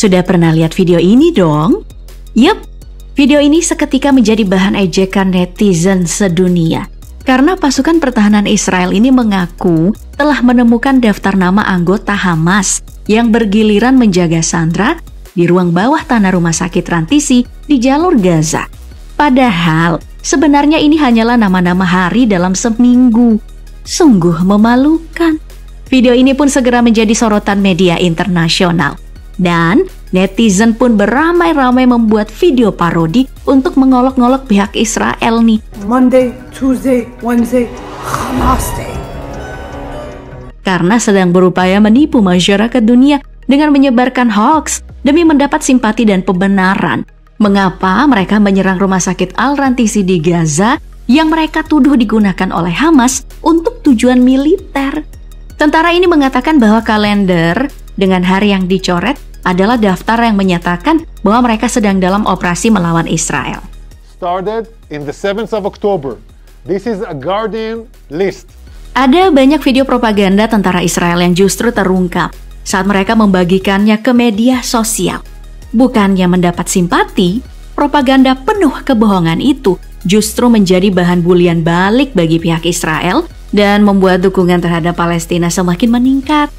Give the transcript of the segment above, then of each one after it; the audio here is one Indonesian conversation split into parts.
Sudah pernah lihat video ini dong? Yup, video ini seketika menjadi bahan ejekan netizen sedunia. Karena pasukan pertahanan Israel ini mengaku telah menemukan daftar nama anggota Hamas yang bergiliran menjaga sandera di ruang bawah tanah rumah sakit transisi di jalur Gaza. Padahal sebenarnya ini hanyalah nama-nama hari dalam seminggu. Sungguh memalukan. Video ini pun segera menjadi sorotan media internasional. Dan netizen pun beramai-ramai membuat video parodi untuk mengolok-ngolok pihak Israel nih. Monday, Tuesday, Wednesday, Hamas Day. Karena sedang berupaya menipu masyarakat dunia dengan menyebarkan hoax demi mendapat simpati dan pembenaran. Mengapa mereka menyerang rumah sakit Al-Rantisi di Gaza yang mereka tuduh digunakan oleh Hamas untuk tujuan militer? Tentara ini mengatakan bahwa kalender dengan hari yang dicoret adalah daftar yang menyatakan bahwa mereka sedang dalam operasi melawan Israel. Started in the 7th of October. This is a Guardian list. Ada banyak video propaganda tentara Israel yang justru terungkap saat mereka membagikannya ke media sosial. Bukannya mendapat simpati, propaganda penuh kebohongan itu justru menjadi bahan bulian balik bagi pihak Israel dan membuat dukungan terhadap Palestina semakin meningkat.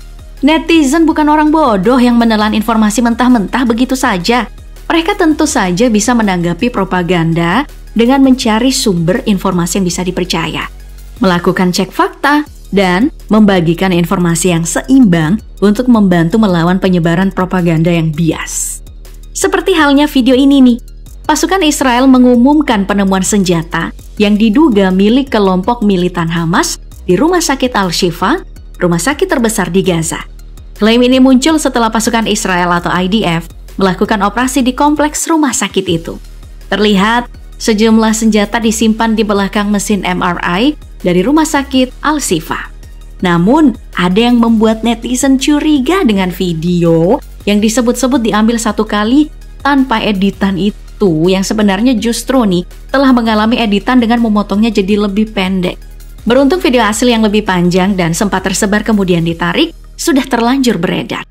Netizen bukan orang bodoh yang menelan informasi mentah-mentah begitu saja. Mereka tentu saja bisa menanggapi propaganda dengan mencari sumber informasi yang bisa dipercaya, melakukan cek fakta, dan membagikan informasi yang seimbang untuk membantu melawan penyebaran propaganda yang bias. Seperti halnya video ini nih, pasukan Israel mengumumkan penemuan senjata yang diduga milik kelompok militan Hamas di Rumah Sakit Al-Shifa, rumah sakit terbesar di Gaza. Klaim ini muncul setelah pasukan Israel atau IDF melakukan operasi di kompleks rumah sakit itu. Terlihat sejumlah senjata disimpan di belakang mesin MRI dari rumah sakit Al-Shifa. Namun, ada yang membuat netizen curiga dengan video yang disebut-sebut diambil satu kali tanpa editan itu, yang sebenarnya justru nih telah mengalami editan dengan memotongnya jadi lebih pendek. Beruntung video asli yang lebih panjang dan sempat tersebar kemudian ditarik, sudah terlanjur beredar.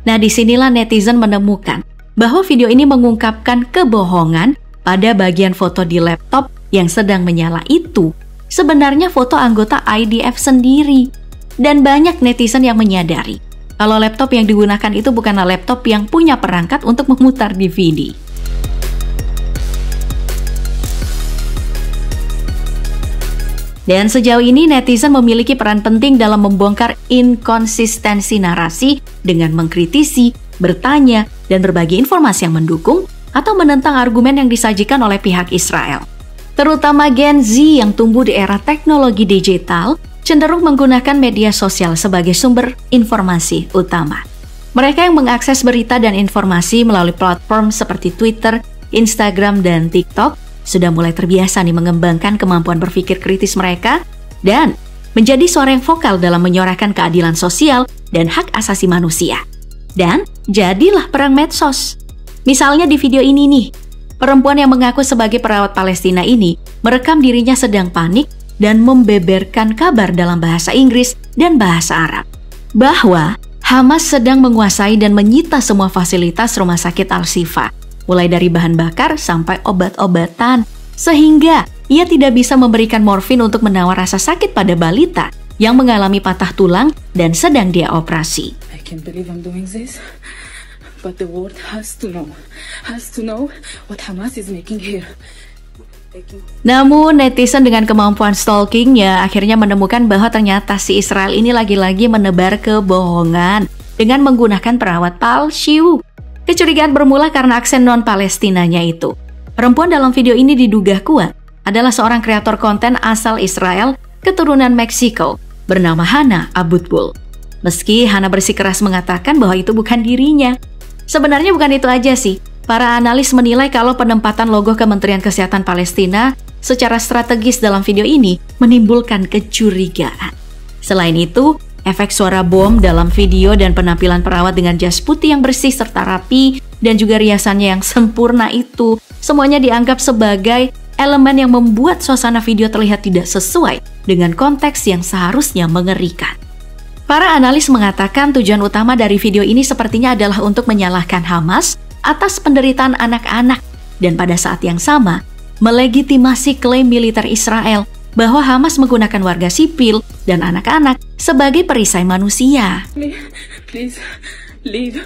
Nah, disinilah netizen menemukan bahwa video ini mengungkapkan kebohongan pada bagian foto di laptop yang sedang menyala itu. Sebenarnya foto anggota IDF sendiri. Dan banyak netizen yang menyadari kalau laptop yang digunakan itu bukanlah laptop yang punya perangkat untuk memutar DVD. Dan sejauh ini netizen memiliki peran penting dalam membongkar inkonsistensi narasi dengan mengkritisi, bertanya, dan berbagi informasi yang mendukung atau menentang argumen yang disajikan oleh pihak Israel. Terutama Gen Z yang tumbuh di era teknologi digital cenderung menggunakan media sosial sebagai sumber informasi utama. Mereka yang mengakses berita dan informasi melalui platform seperti Twitter, Instagram, dan TikTok sudah mulai terbiasa nih mengembangkan kemampuan berpikir kritis mereka dan menjadi suara yang vokal dalam menyuarakan keadilan sosial dan hak asasi manusia. Dan jadilah perang medsos. Misalnya di video ini nih, perempuan yang mengaku sebagai perawat Palestina ini merekam dirinya sedang panik dan membeberkan kabar dalam bahasa Inggris dan bahasa Arab bahwa Hamas sedang menguasai dan menyita semua fasilitas rumah sakit Al-Shifa, mulai dari bahan bakar sampai obat-obatan, sehingga ia tidak bisa memberikan morfin untuk menawar rasa sakit pada balita yang mengalami patah tulang dan sedang dia operasi. I can't believe I'm doing this, but the world has to know what Hamas is making here. Namun netizen dengan kemampuan stalkingnya akhirnya menemukan bahwa ternyata si Israel ini lagi-lagi menebar kebohongan dengan menggunakan perawat palsu. Kecurigaan bermula karena aksen non-Palestinanya itu. Perempuan dalam video ini diduga kuat adalah seorang kreator konten asal Israel keturunan Meksiko bernama Hannah Abutbul. Meski Hannah bersikeras mengatakan bahwa itu bukan dirinya. Sebenarnya bukan itu aja sih. Para analis menilai kalau penempatan logo Kementerian Kesehatan Palestina secara strategis dalam video ini menimbulkan kecurigaan. Selain itu, efek suara bom dalam video dan penampilan perawat dengan jas putih yang bersih serta rapi dan juga riasannya yang sempurna itu semuanya dianggap sebagai elemen yang membuat suasana video terlihat tidak sesuai dengan konteks yang seharusnya mengerikan. Para analis mengatakan tujuan utama dari video ini sepertinya adalah untuk menyalahkan Hamas atas penderitaan anak-anak dan pada saat yang sama melegitimasi klaim militer Israel bahwa Hamas menggunakan warga sipil dan anak-anak sebagai perisai manusia. Please, leave.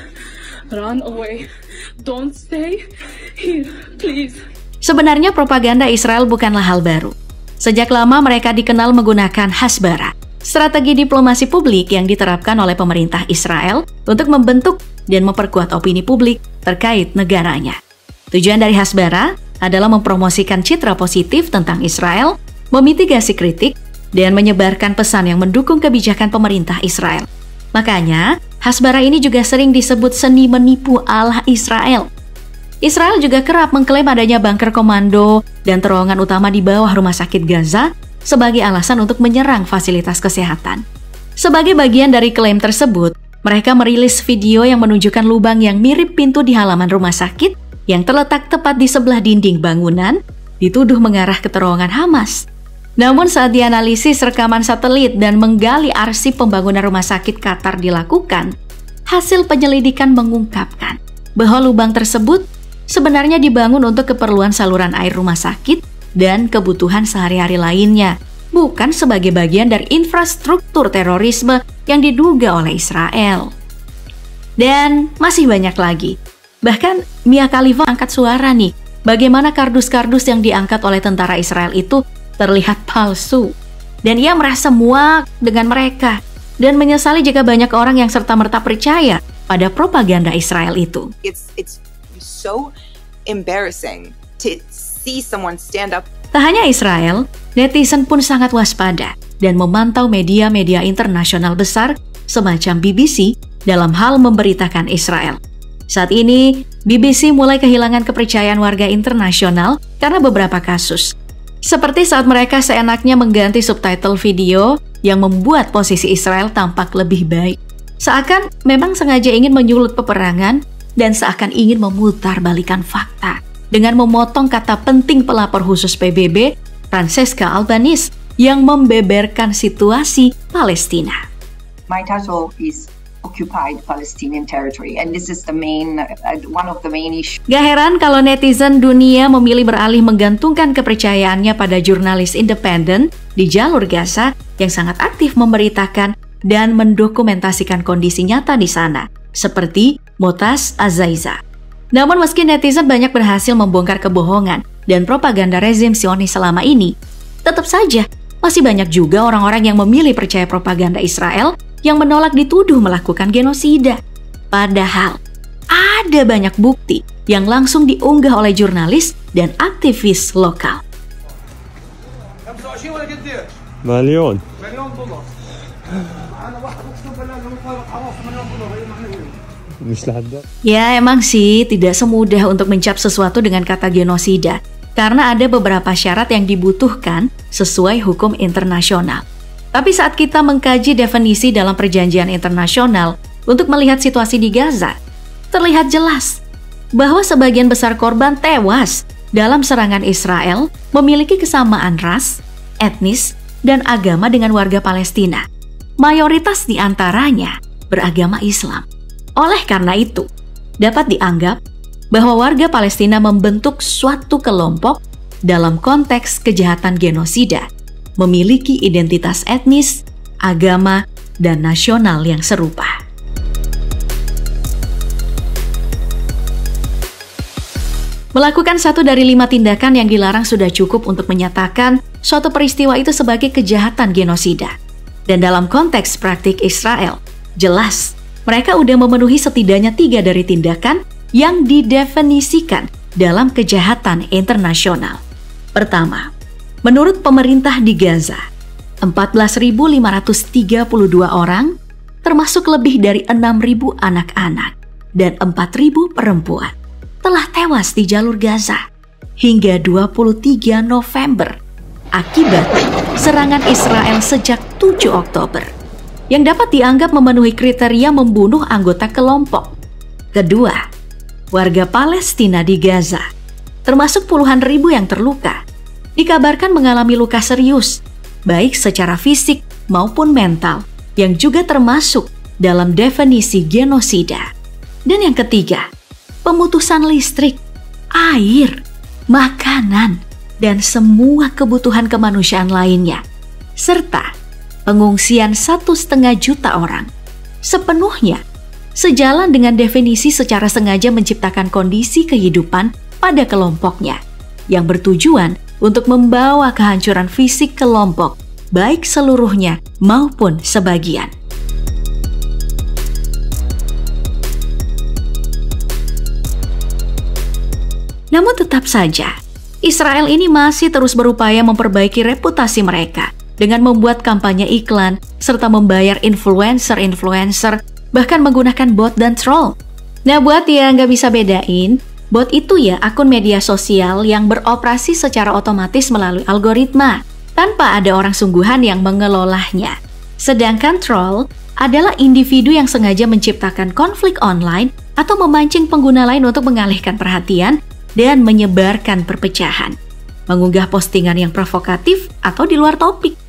Run away. Don't stay here, please. Sebenarnya propaganda Israel bukanlah hal baru. Sejak lama mereka dikenal menggunakan hasbara, strategi diplomasi publik yang diterapkan oleh pemerintah Israel untuk membentuk dan memperkuat opini publik terkait negaranya. Tujuan dari hasbara adalah mempromosikan citra positif tentang Israel, memitigasi kritik, dan menyebarkan pesan yang mendukung kebijakan pemerintah Israel. Makanya, hasbara ini juga sering disebut seni menipu ala Israel. Israel juga kerap mengklaim adanya bunker komando dan terowongan utama di bawah rumah sakit Gaza sebagai alasan untuk menyerang fasilitas kesehatan. Sebagai bagian dari klaim tersebut, mereka merilis video yang menunjukkan lubang yang mirip pintu di halaman rumah sakit yang terletak tepat di sebelah dinding bangunan, dituduh mengarah ke terowongan Hamas. Namun saat dianalisis rekaman satelit dan menggali arsip pembangunan rumah sakit Qatar dilakukan, hasil penyelidikan mengungkapkan bahwa lubang tersebut sebenarnya dibangun untuk keperluan saluran air rumah sakit dan kebutuhan sehari-hari lainnya, bukan sebagai bagian dari infrastruktur terorisme yang diduga oleh Israel. Dan masih banyak lagi. Bahkan Mia Khalifa angkat suara nih, bagaimana kardus-kardus yang diangkat oleh tentara Israel itu terlihat palsu. Dan ia merasa muak dengan mereka dan menyesali jika banyak orang yang serta-merta percaya pada propaganda Israel itu. It's so embarrassing to see someone stand up. Tak hanya Israel, netizen pun sangat waspada dan memantau media-media internasional besar semacam BBC dalam hal memberitakan Israel. Saat ini, BBC mulai kehilangan kepercayaan warga internasional karena beberapa kasus. Seperti saat mereka seenaknya mengganti subtitle video yang membuat posisi Israel tampak lebih baik. Seakan memang sengaja ingin menyulut peperangan dan seakan ingin memutar-balikan fakta dengan memotong kata penting pelapor khusus PBB, Francesca Albanese, yang membeberkan situasi Palestina. My title is Occupied Palestinian Territory, and this is the main one of the main issues. Gak heran kalau netizen dunia memilih beralih menggantungkan kepercayaannya pada jurnalis independen di jalur Gaza yang sangat aktif memberitakan dan mendokumentasikan kondisi nyata di sana, seperti Motaz Azaiza. Namun meski netizen banyak berhasil membongkar kebohongan dan propaganda rezim Zionis selama ini, tetap saja masih banyak juga orang-orang yang memilih percaya propaganda Israel yang menolak dituduh melakukan genosida. Padahal ada banyak bukti yang langsung diunggah oleh jurnalis dan aktivis lokal. Ya emang sih tidak semudah untuk mencap sesuatu dengan kata genosida karena ada beberapa syarat yang dibutuhkan sesuai hukum internasional. Tapi saat kita mengkaji definisi dalam perjanjian internasional untuk melihat situasi di Gaza, terlihat jelas bahwa sebagian besar korban tewas dalam serangan Israel memiliki kesamaan ras, etnis, dan agama dengan warga Palestina. Mayoritas di antaranya beragama Islam. Oleh karena itu, dapat dianggap bahwa warga Palestina membentuk suatu kelompok dalam konteks kejahatan genosida, memiliki identitas etnis, agama, dan nasional yang serupa. Melakukan satu dari 5 tindakan yang dilarang sudah cukup untuk menyatakan suatu peristiwa itu sebagai kejahatan genosida. Dan dalam konteks praktik Israel, jelas mereka udah memenuhi setidaknya 3 dari tindakan yang didefinisikan dalam kejahatan internasional. Pertama, menurut pemerintah di Gaza, 14.532 orang, termasuk lebih dari 6.000 anak-anak dan 4.000 perempuan, telah tewas di jalur Gaza hingga 23 November akibat serangan Israel sejak 7 Oktober yang dapat dianggap memenuhi kriteria membunuh anggota kelompok. Kedua, warga Palestina di Gaza, termasuk puluhan ribu yang terluka, dikabarkan mengalami luka serius, baik secara fisik maupun mental, yang juga termasuk dalam definisi genosida. Dan yang ketiga, pemutusan listrik, air, makanan, dan semua kebutuhan kemanusiaan lainnya, serta pengungsian 1,5 juta orang, sepenuhnya sejalan dengan definisi secara sengaja menciptakan kondisi kehidupan pada kelompoknya, yang bertujuan untuk membawa kehancuran fisik kelompok, baik seluruhnya maupun sebagian. Namun tetap saja, Israel ini masih terus berupaya memperbaiki reputasi mereka dengan membuat kampanye iklan serta membayar influencer, bahkan menggunakan bot dan troll. Nah, buat yang nggak bisa bedain, bot itu ya akun media sosial yang beroperasi secara otomatis melalui algoritma, tanpa ada orang sungguhan yang mengelolanya. Sedangkan troll adalah individu yang sengaja menciptakan konflik online atau memancing pengguna lain untuk mengalihkan perhatian dan menyebarkan perpecahan, mengunggah postingan yang provokatif atau di luar topik.